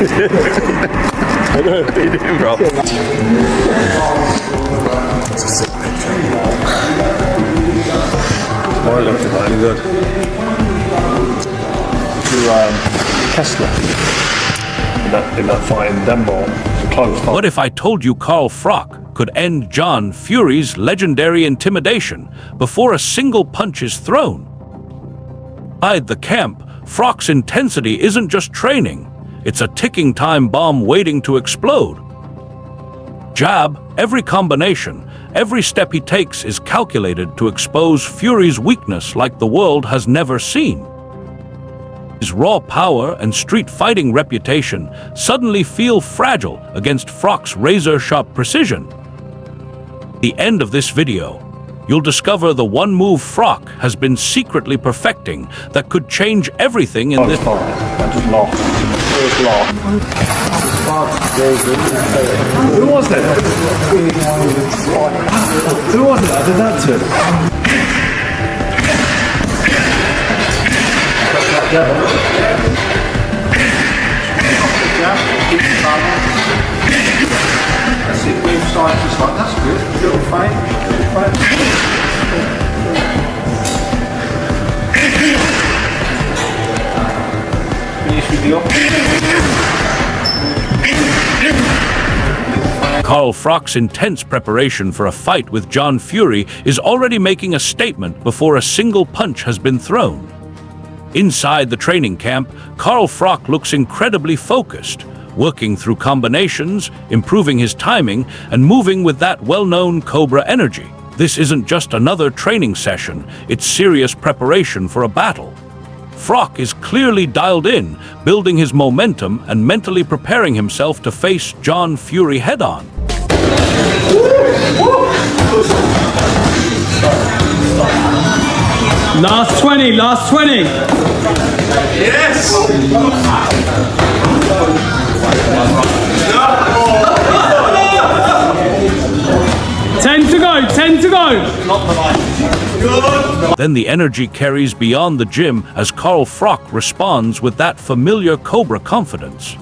I know, what are you doing, bro? Oh, it looked really good. To Kessler in that fight in Denmark, the close fight. What if I told you Carl Froch could end John Fury's legendary intimidation before a single punch is thrown? Inside the camp, Froch's intensity isn't just training, it's a ticking time bomb waiting to explode. Jab, every combination, every step he takes is calculated to expose Fury's weakness like the world has never seen. His raw power and street fighting reputation suddenly feel fragile against Froch's razor-sharp precision. At the end of this video, you'll discover the one move Froch has been secretly perfecting that could change everything in this fight. I just lost. It was lost. Who was it? Who was it? I did that to. That's it, move side to side, that's good. Little feint, Finish with the Carl Froch's intense preparation for a fight with John Fury is already making a statement before a single punch has been thrown. Inside the training camp, Carl Froch looks incredibly focused, working through combinations, improving his timing, and moving with that well-known Cobra energy. This isn't just another training session, it's serious preparation for a battle. Froch is clearly dialed in, building his momentum and mentally preparing himself to face John Fury head-on. Last 20, last 20. Yes! 10 to go, 10 to go. Then the energy carries beyond the gym as Carl Froch responds with that familiar Cobra confidence.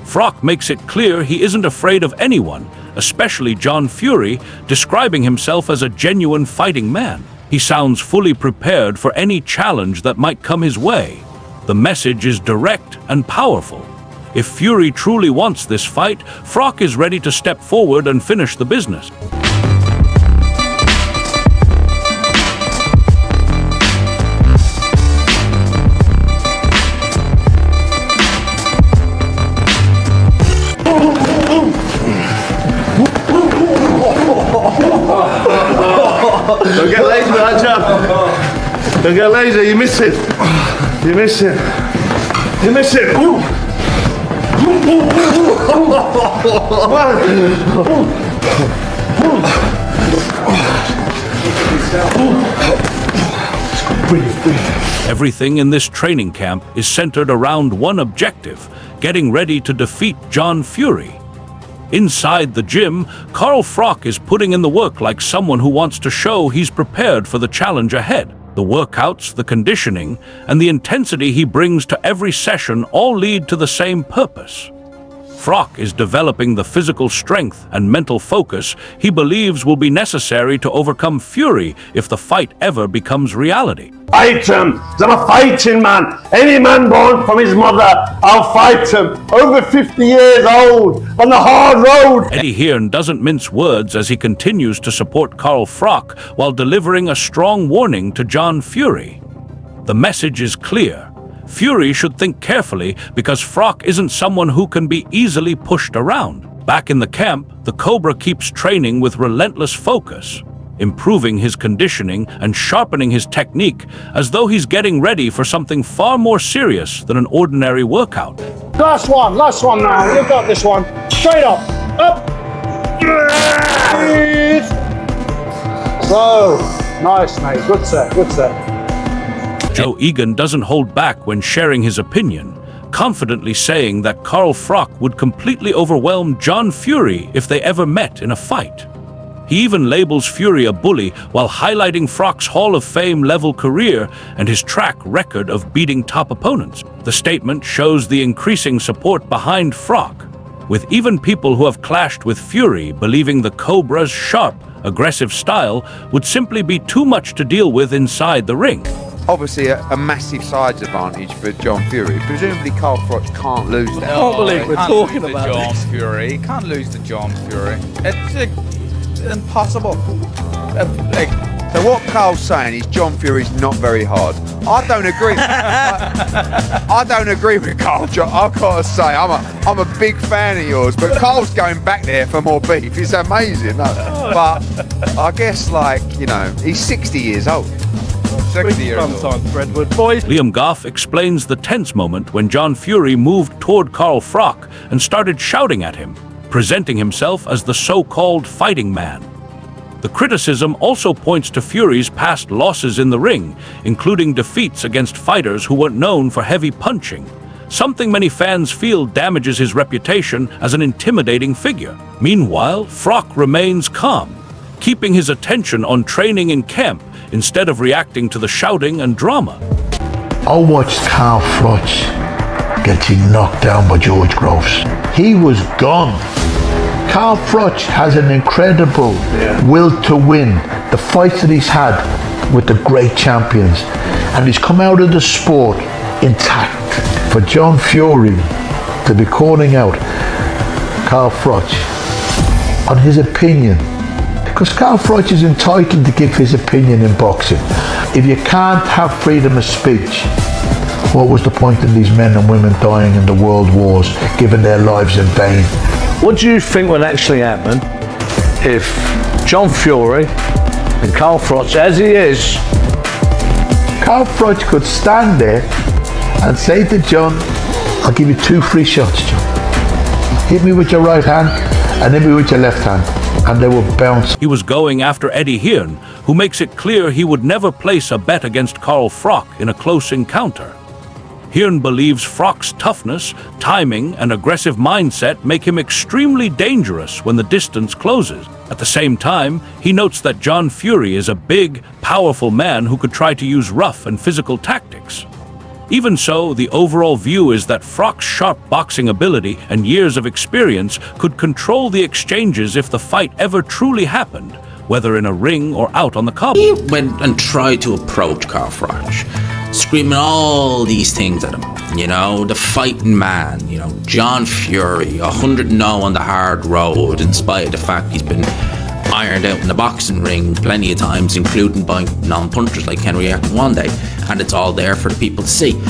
Froch makes it clear he isn't afraid of anyone, especially John Fury, describing himself as a genuine fighting man. He sounds fully prepared for any challenge that might come his way. The message is direct and powerful. If Fury truly wants this fight, Froch is ready to step forward and finish the business. Don't get lazy with that jab. Don't get lazy, you miss it. You miss it. You miss it. Everything in this training camp is centered around one objective, getting ready to defeat John Fury. Inside the gym, Carl Froch is putting in the work like someone who wants to show he's prepared for the challenge ahead. The workouts, the conditioning, and the intensity he brings to every session all lead to the same purpose. Froch is developing the physical strength and mental focus he believes will be necessary to overcome Fury if the fight ever becomes reality. Fight him! I'm a fighting man. Any man born from his mother, I'll fight him. Over 50 years old, on the hard road. Hearn doesn't mince words as he continues to support Carl Froch while delivering a strong warning to John Fury. The message is clear. Fury should think carefully because Froch isn't someone who can be easily pushed around. Back in the camp, the Cobra keeps training with relentless focus, improving his conditioning and sharpening his technique as though he's getting ready for something far more serious than an ordinary workout. Last one now. You got this one. Straight up. Up. So, nice, mate. Good set, good set. Joe Egan doesn't hold back when sharing his opinion, confidently saying that Carl Froch would completely overwhelm John Fury if they ever met in a fight. He even labels Fury a bully while highlighting Froch's Hall of Fame level career and his track record of beating top opponents. The statement shows the increasing support behind Froch, with even people who have clashed with Fury believing the Cobra's sharp, aggressive style would simply be too much to deal with inside the ring. Obviously a massive size advantage for John Fury. Presumably Carl Froch can't lose that. I can't believe we're talking about John Fury. He can't lose to John Fury. It's impossible. So what Carl's saying is John Fury's not very hard. I don't agree. I don't agree with Carl. I've got to say, I'm a big fan of yours, but Carl's going back there for more beef. It's amazing. But I guess, like, you know, he's 60 years old. 60 years old. Liam Goff explains the tense moment when John Fury moved toward Carl Froch and started shouting at him, presenting himself as the so-called fighting man. The criticism also points to Fury's past losses in the ring, including defeats against fighters who weren't known for heavy punching, something many fans feel damages his reputation as an intimidating figure. Meanwhile, Froch remains calm, keeping his attention on training in camp instead of reacting to the shouting and drama. I watched Carl Froch getting knocked down by George Groves. He was gone. Carl Froch has an incredible will to win. The fights that he's had with the great champions, and he's come out of the sport intact. For John Fury to be calling out Carl Froch on his opinion, because Carl Froch is entitled to give his opinion in boxing. If you can't have freedom of speech, what was the point in these men and women dying in the world wars, giving their lives in vain? What do you think will actually happen if John Fury and Carl Froch, as he is, Carl Froch could stand there and say to John, I'll give you 2 free shots, John. Hit me with your right hand and hit me with your left hand. And they will bounce. He was going after Eddie Hearn, who makes it clear he would never place a bet against Carl Froch in a close encounter. Hearn believes Froch's toughness, timing, and aggressive mindset make him extremely dangerous when the distance closes. At the same time, he notes that John Fury is a big, powerful man who could try to use rough and physical tactics. Even so, the overall view is that Froch's sharp boxing ability and years of experience could control the exchanges if the fight ever truly happened, whether in a ring or out on the cobble. He went and tried to approach Carl Froch, screaming all these things at him. You know, the fighting man, you know, John Fury, 100-0 on the hard road, in spite of the fact he's been ironed out in the boxing ring plenty of times, including by non-punchers like Henry Akinwande, and it's all there for the people to see.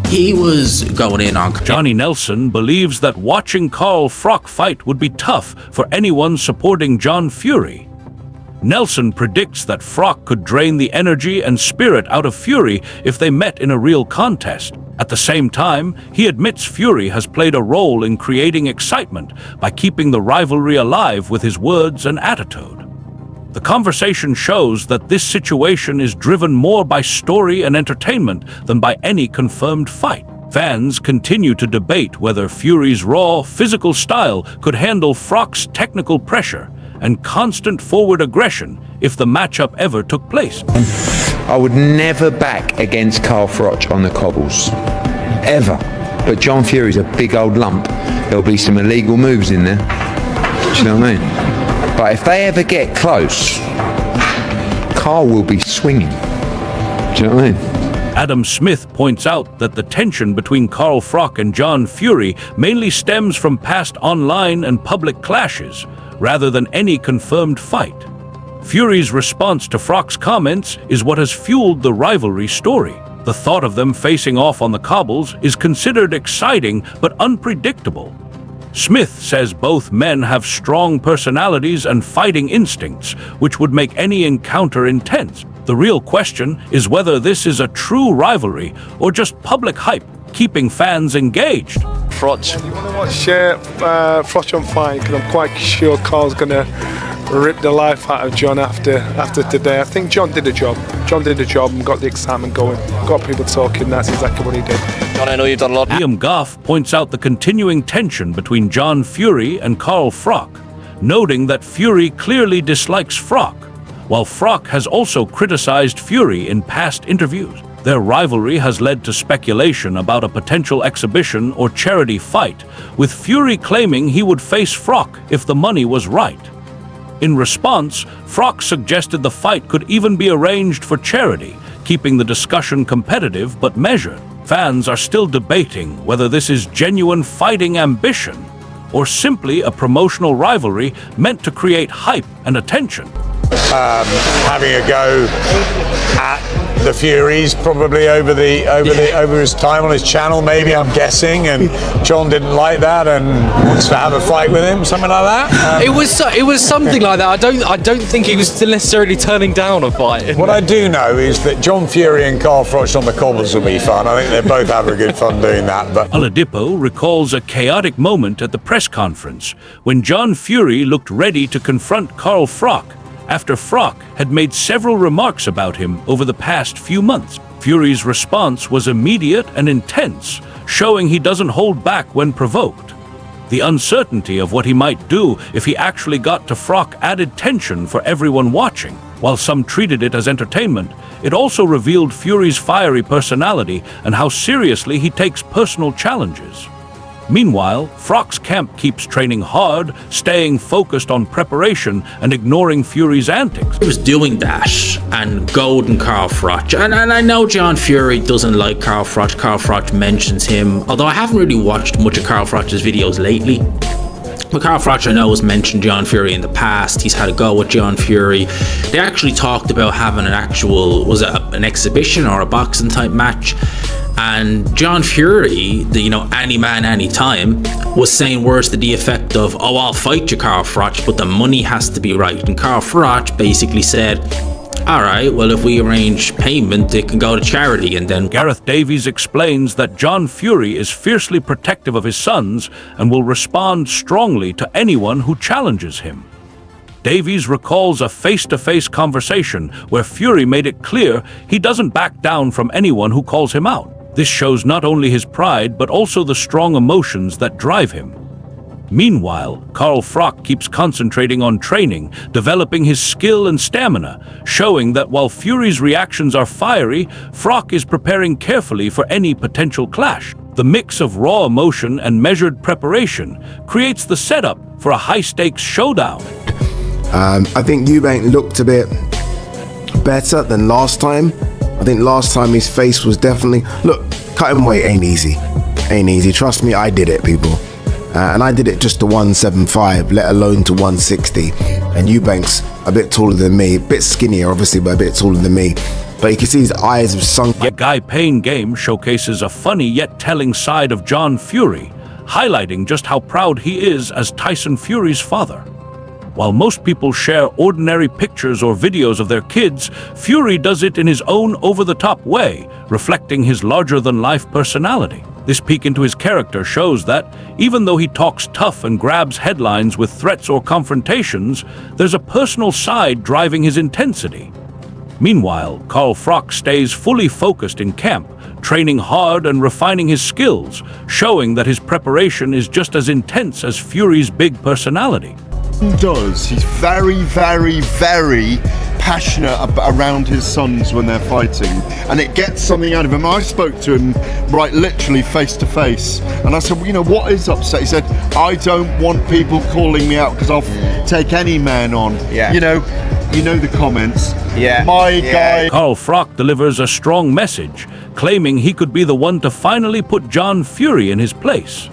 He was going in on... Johnny Nelson believes that watching Carl Froch fight would be tough for anyone supporting John Fury. Nelson predicts that Froch could drain the energy and spirit out of Fury if they met in a real contest. At the same time, he admits Fury has played a role in creating excitement by keeping the rivalry alive with his words and attitude. The conversation shows that this situation is driven more by story and entertainment than by any confirmed fight. Fans continue to debate whether Fury's raw, physical style could handle Froch's technical pressure and constant forward aggression if the matchup ever took place. I would never back against Carl Froch on the cobbles, ever. But John Fury's a big old lump. There'll be some illegal moves in there. Do you know what I mean? But if they ever get close, Carl will be swinging. Do you know what I mean? Adam Smith points out that the tension between Carl Froch and John Fury mainly stems from past online and public clashes, rather than any confirmed fight. Fury's response to Froch's comments is what has fueled the rivalry story. The thought of them facing off on the cobbles is considered exciting but unpredictable. Smith says both men have strong personalities and fighting instincts, which would make any encounter intense. The real question is whether this is a true rivalry or just public hype keeping fans engaged. Froch. You want to watch Froch on fight, because I'm quite sure Carl's going to rip the life out of John after today. I think John did a job. John did a job and got the excitement going, got people talking. That's exactly what he did. John, I know you've done a lot. Liam Goff points out the continuing tension between John Fury and Carl Froch, noting that Fury clearly dislikes Froch, while Froch has also criticized Fury in past interviews. Their rivalry has led to speculation about a potential exhibition or charity fight, with Fury claiming he would face Froch if the money was right. In response, Froch suggested the fight could even be arranged for charity, keeping the discussion competitive but measured. Fans are still debating whether this is genuine fighting ambition or simply a promotional rivalry meant to create hype and attention. Having a go at the Furies, probably over his time on his channel, maybe, I'm guessing, and John didn't like that and wants to have a fight with him, something like that. It was something like that. I don't think he was necessarily turning down a fight. What I do know is that John Fury and Carl Froch on the cobbles will be fun. I think they're both having good fun doing that. But Oladipo recalls a chaotic moment at the press conference when John Fury looked ready to confront Carl Froch after Froch had made several remarks about him over the past few months. Fury's response was immediate and intense, showing he doesn't hold back when provoked. The uncertainty of what he might do if he actually got to Froch added tension for everyone watching. While some treated it as entertainment, it also revealed Fury's fiery personality and how seriously he takes personal challenges. Meanwhile, Froch's camp keeps training hard, staying focused on preparation and ignoring Fury's antics. He was doing that and goading Carl Froch. And I know John Fury doesn't like Carl Froch. Carl Froch mentions him, although I haven't really watched much of Carl Froch's videos lately. But Carl Froch, I know, has mentioned John Fury in the past. He's had a go with John Fury. They actually talked about having an actual, was it an exhibition or a boxing type match? And John Fury, any man, any time, was saying words to the effect of, "Oh, I'll fight you, Carl Froch, but the money has to be right." And Carl Froch basically said, "All right, well, if we arrange payment, it can go to charity." And then Gareth Davies explains that John Fury is fiercely protective of his sons and will respond strongly to anyone who challenges him. Davies recalls a face-to-face conversation where Fury made it clear he doesn't back down from anyone who calls him out. This shows not only his pride, but also the strong emotions that drive him. Meanwhile, Carl Froch keeps concentrating on training, developing his skill and stamina, showing that while Fury's reactions are fiery, Froch is preparing carefully for any potential clash. The mix of raw emotion and measured preparation creates the setup for a high-stakes showdown. I think Eubank looked a bit better than last time. I think last time his face was definitely... Look, cutting weight ain't easy. Ain't easy. Trust me, I did it, people. And I did it just to 175, let alone to 160. And Eubank's a bit taller than me. A bit skinnier, obviously, but a bit taller than me. But you can see his eyes have sunk. The Guy Payne game showcases a funny yet telling side of John Fury, highlighting just how proud he is as Tyson Fury's father. While most people share ordinary pictures or videos of their kids, Fury does it in his own over-the-top way, reflecting his larger-than-life personality. This peek into his character shows that, even though he talks tough and grabs headlines with threats or confrontations, there's a personal side driving his intensity. Meanwhile, Carl Froch stays fully focused in camp, training hard and refining his skills, showing that his preparation is just as intense as Fury's big personality. He's very, very, very passionate around his sons when they're fighting, and it gets something out of him. I spoke to him right literally face to face, and I said, well, what is upset? He said, I don't want people calling me out because I'll take any man on. Yeah. You know the comments. Yeah. Guy. Carl Froch delivers a strong message, claiming he could be the one to finally put John Fury in his place.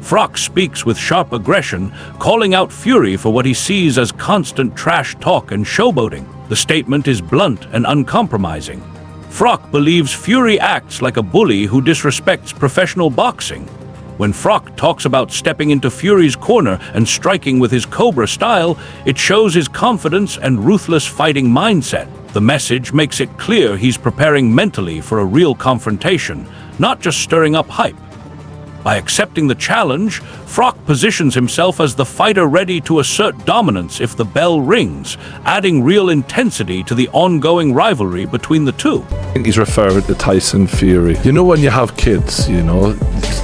Froch speaks with sharp aggression, calling out Fury for what he sees as constant trash talk and showboating. The statement is blunt and uncompromising. Froch believes Fury acts like a bully who disrespects professional boxing. When Froch talks about stepping into Fury's corner and striking with his Cobra style, it shows his confidence and ruthless fighting mindset. The message makes it clear he's preparing mentally for a real confrontation, not just stirring up hype. By accepting the challenge, Froch positions himself as the fighter ready to assert dominance if the bell rings, adding real intensity to the ongoing rivalry between the two. I think he's referring to Tyson Fury. You know, when you have kids, you know,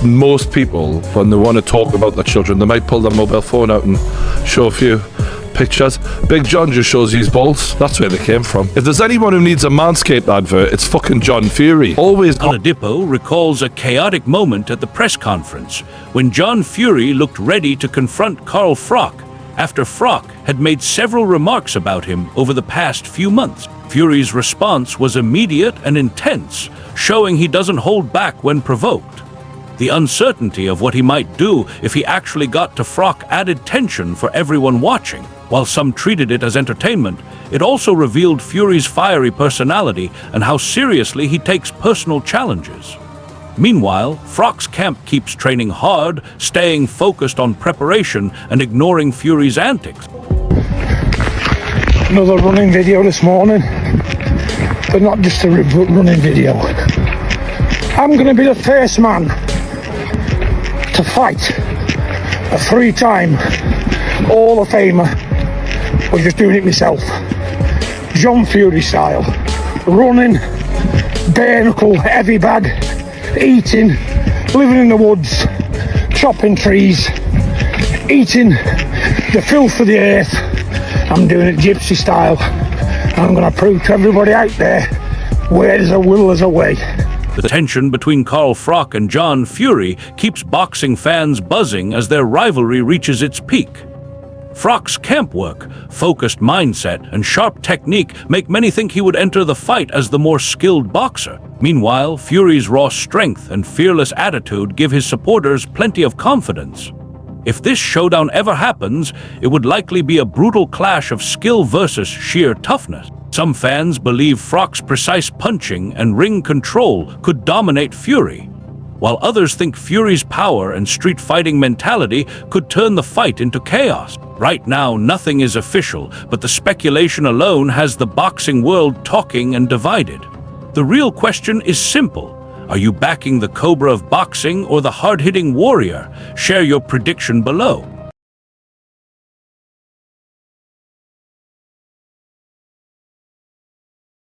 most people, when they want to talk about their children, they might pull their mobile phone out and show a few pictures. Big John just shows his balls. That's where they came from. If there's anyone who needs a Manscaped advert, it's fucking John Fury. Always. Oladipo recalls a chaotic moment at the press conference when John Fury looked ready to confront Carl Froch after Froch had made several remarks about him over the past few months. Fury's response was immediate and intense, showing he doesn't hold back when provoked. The uncertainty of what he might do if he actually got to Froch added tension for everyone watching. While some treated it as entertainment, it also revealed Fury's fiery personality and how seriously he takes personal challenges. Meanwhile, Froch's camp keeps training hard, staying focused on preparation and ignoring Fury's antics. Another running video this morning, but not just a running video. I'm going to be the first man to fight a 3-time Hall of Famer. Or just doing it myself. John Fury style. Running, bare knuckle, heavy bag, eating, living in the woods, chopping trees, eating the filth of the earth. I'm doing it gypsy style. I'm going to prove to everybody out there, where there's a will, there's a way. The tension between Carl Froch and John Fury keeps boxing fans buzzing as their rivalry reaches its peak. Froch's camp work, focused mindset, and sharp technique make many think he would enter the fight as the more skilled boxer. Meanwhile, Fury's raw strength and fearless attitude give his supporters plenty of confidence. If this showdown ever happens, it would likely be a brutal clash of skill versus sheer toughness. Some fans believe Froch's precise punching and ring control could dominate Fury, while others think Fury's power and street fighting mentality could turn the fight into chaos. Right now, nothing is official, but the speculation alone has the boxing world talking and divided. The real question is simple. Are you backing the Cobra of boxing or the hard-hitting warrior? Share your prediction below.